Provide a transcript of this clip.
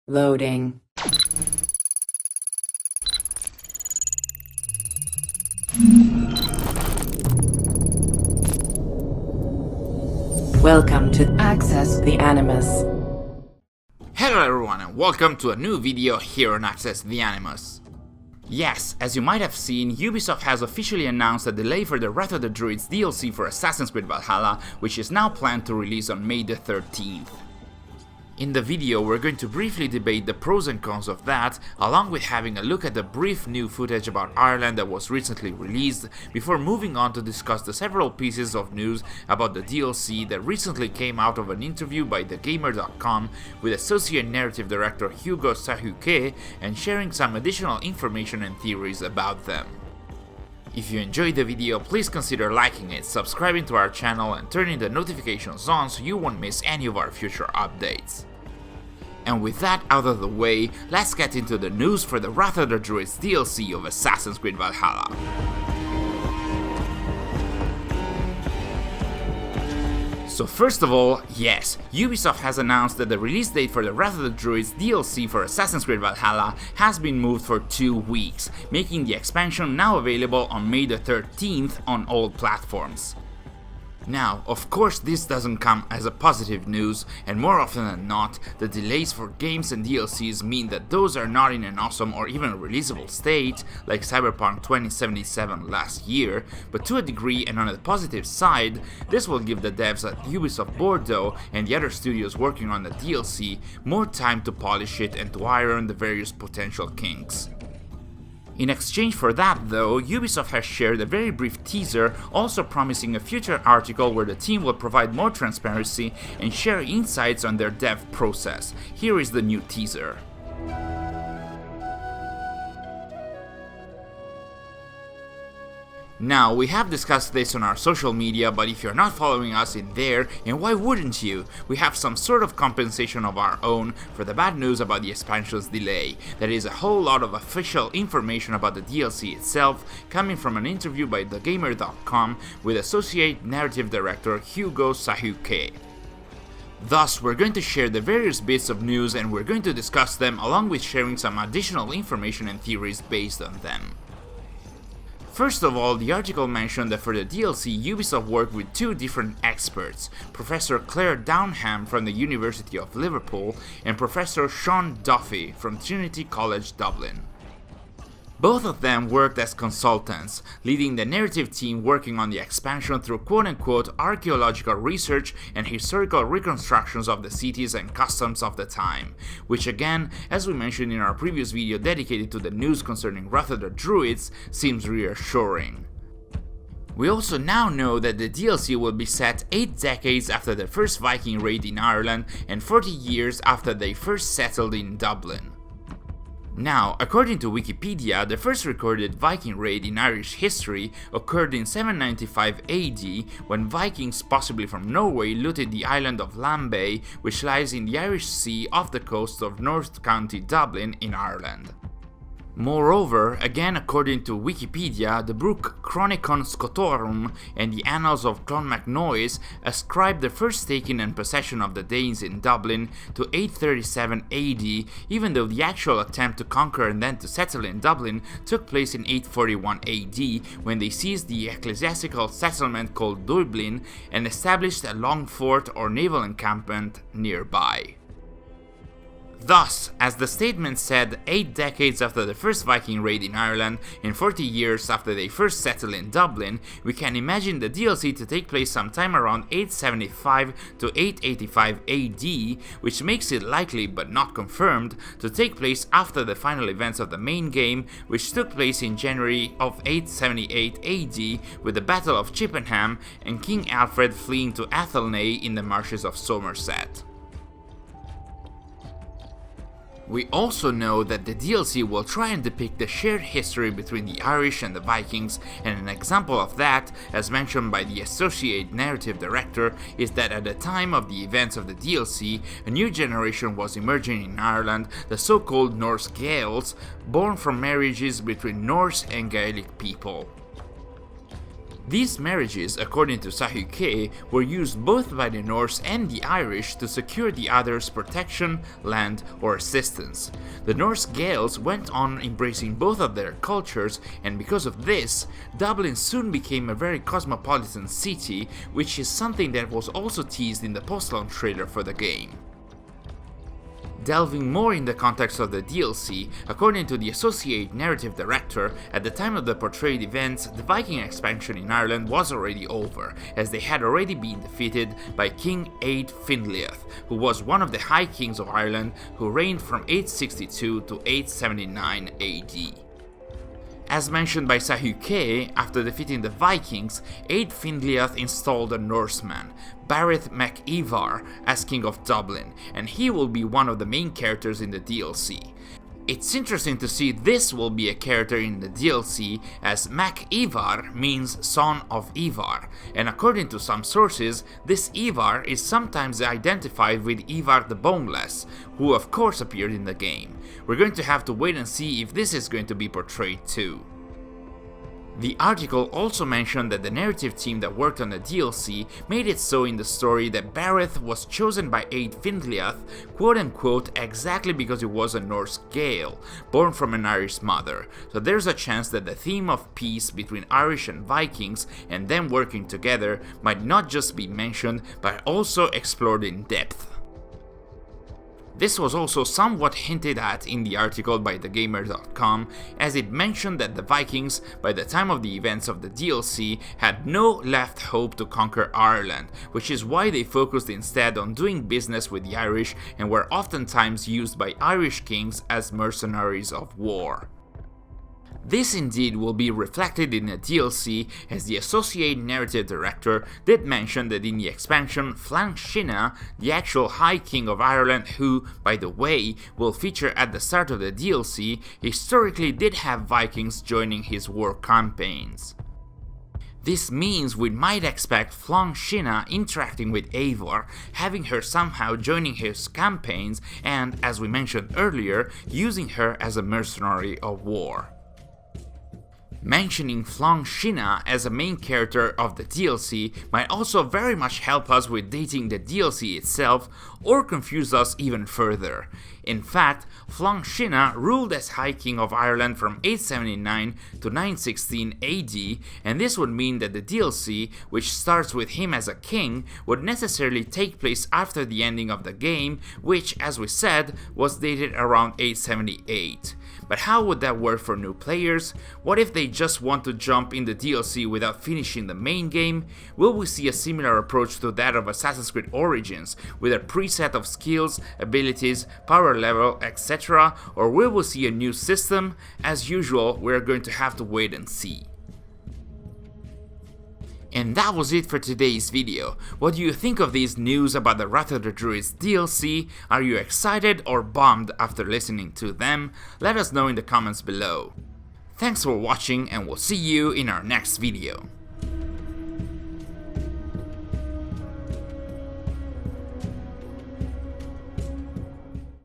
Loading. Welcome to Access the Animus. Hello everyone and welcome to a new video here on Access the Animus. Yes, as you might have seen, Ubisoft has officially announced a delay for the Wrath of the Druids DLC for Assassin's Creed Valhalla, which is now planned to release on May the 13th. In the video, we're going to briefly debate the pros and cons of that, along with having a look at the brief new footage about Ireland that was recently released, before moving on to discuss the several pieces of news about the DLC that recently came out of an interview by TheGamer.com with Associate Narrative Director Hugo Sahuquet, and sharing some additional information and theories about them. If you enjoyed the video, please consider liking it, subscribing to our channel and turning the notifications on so you won't miss any of our future updates. And with that out of the way, let's get into the news for the Wrath of the Druids DLC of Assassin's Creed Valhalla. So first of all, yes, Ubisoft has announced that the release date for the Wrath of the Druids DLC for Assassin's Creed Valhalla has been moved for 2 weeks, making the expansion now available on May the 13th on all platforms. Now, of course this doesn't come as a positive news, and more often than not, the delays for games and DLCs mean that those are not in an awesome or even releasable state, like Cyberpunk 2077 last year, but to a degree and on the positive side, this will give the devs at Ubisoft Bordeaux and the other studios working on the DLC more time to polish it and to iron the various potential kinks. In exchange for that though, Ubisoft has shared a very brief teaser, also promising a future article where the team will provide more transparency and share insights on their dev process. Here is the new teaser. Now, we have discussed this on our social media, but if you're not following us in there, and why wouldn't you? We have some sort of compensation of our own for the bad news about the expansion's delay. There is a whole lot of official information about the DLC itself, coming from an interview by TheGamer.com with Associate Narrative Director Hugo Sahuquet. Thus, we're going to share the various bits of news and we're going to discuss them along with sharing some additional information and theories based on them. First of all, the article mentioned that for the DLC, Ubisoft worked with 2 different experts, Professor Claire Downham from the University of Liverpool and Professor Sean Duffy from Trinity College Dublin. Both of them worked as consultants, leading the narrative team working on the expansion through quote-unquote archaeological research and historical reconstructions of the cities and customs of the time, which again, as we mentioned in our previous video dedicated to the news concerning Wrath of the Druids, seems reassuring. We also now know that the DLC will be set 8 decades after the first Viking raid in Ireland and 40 years after they first settled in Dublin. Now, according to Wikipedia, the first recorded Viking raid in Irish history occurred in 795 AD, when Vikings, possibly from Norway, looted the island of Lambay, which lies in the Irish Sea off the coast of North County Dublin in Ireland. Moreover, again according to Wikipedia, the book Chronicon Scotorum and the Annals of Clonmacnoise ascribe the first taking and possession of the Danes in Dublin to 837 AD, even though the actual attempt to conquer and then to settle in Dublin took place in 841 AD, when they seized the ecclesiastical settlement called Dublin and established a long fort or naval encampment nearby. Thus, as the statement said, 8 decades after the first Viking raid in Ireland and 40 years after they first settled in Dublin, we can imagine the DLC to take place sometime around 875 to 885 AD, which makes it likely, but not confirmed, to take place after the final events of the main game, which took place in January of 878 AD with the Battle of Chippenham and King Alfred fleeing to Athelney in the marshes of Somerset. We also know that the DLC will try and depict the shared history between the Irish and the Vikings, and an example of that, as mentioned by the Associate Narrative Director, is that at the time of the events of the DLC, a new generation was emerging in Ireland, the so-called Norse Gaels, born from marriages between Norse and Gaelic people. These marriages, according to Sahuquet, were used both by the Norse and the Irish to secure the other's protection, land, or assistance. The Norse Gaels went on embracing both of their cultures, and because of this, Dublin soon became a very cosmopolitan city, which is something that was also teased in the post-launch trailer for the game. Delving more in the context of the DLC, according to the associate narrative director, at the time of the portrayed events, the Viking expansion in Ireland was already over, as they had already been defeated by King Eadh Findleath, who was one of the High Kings of Ireland who reigned from 862 to 879 AD. As mentioned by Sahuquet, after defeating the Vikings, Eadh Findleath installed a Norseman, Barith mac Ivar, as King of Dublin, and he will be one of the main characters in the DLC. It's interesting to see this will be a character in the DLC, as Mac Ivar means son of Ivar, and according to some sources, this Ivar is sometimes identified with Ivar the Boneless, who of course appeared in the game. We're going to have to wait and see if this is going to be portrayed too. The article also mentioned that the narrative team that worked on the DLC made it so in the story that Barith was chosen by Eadh Findleath, quote-unquote, exactly because he was a Norse Gael, born from an Irish mother, so there's a chance that the theme of peace between Irish and Vikings and them working together might not just be mentioned, but also explored in depth. This was also somewhat hinted at in the article by thegamer.com, as it mentioned that the Vikings, by the time of the events of the DLC, had no left hope to conquer Ireland, which is why they focused instead on doing business with the Irish and were oftentimes used by Irish kings as mercenaries of war. This indeed will be reflected in the DLC, as the associate narrative director did mention that in the expansion Flann Sinna, the actual High King of Ireland, who, by the way, will feature at the start of the DLC, historically did have Vikings joining his war campaigns. This means we might expect Flann Sinna interacting with Eivor, having her somehow joining his campaigns and, as we mentioned earlier, using her as a mercenary of war. Mentioning Flann Sinna as a main character of the DLC might also very much help us with dating the DLC itself, or confuse us even further. In fact, Flann Sinna ruled as High King of Ireland from 879 to 916 AD, and this would mean that the DLC, which starts with him as a king, would necessarily take place after the ending of the game, which, as we said, was dated around 878. But how would that work for new players? What if they just want to jump in the DLC without finishing the main game? Will we see a similar approach to that of Assassin's Creed Origins, with a preset of skills, abilities, power level, etc., or will we see a new system? As usual, we're going to have to wait and see. And that was it for today's video. What do you think of these news about the Wrath of the Druids DLC? Are you excited or bummed after listening to them? Let us know in the comments below. Thanks for watching, and we'll see you in our next video.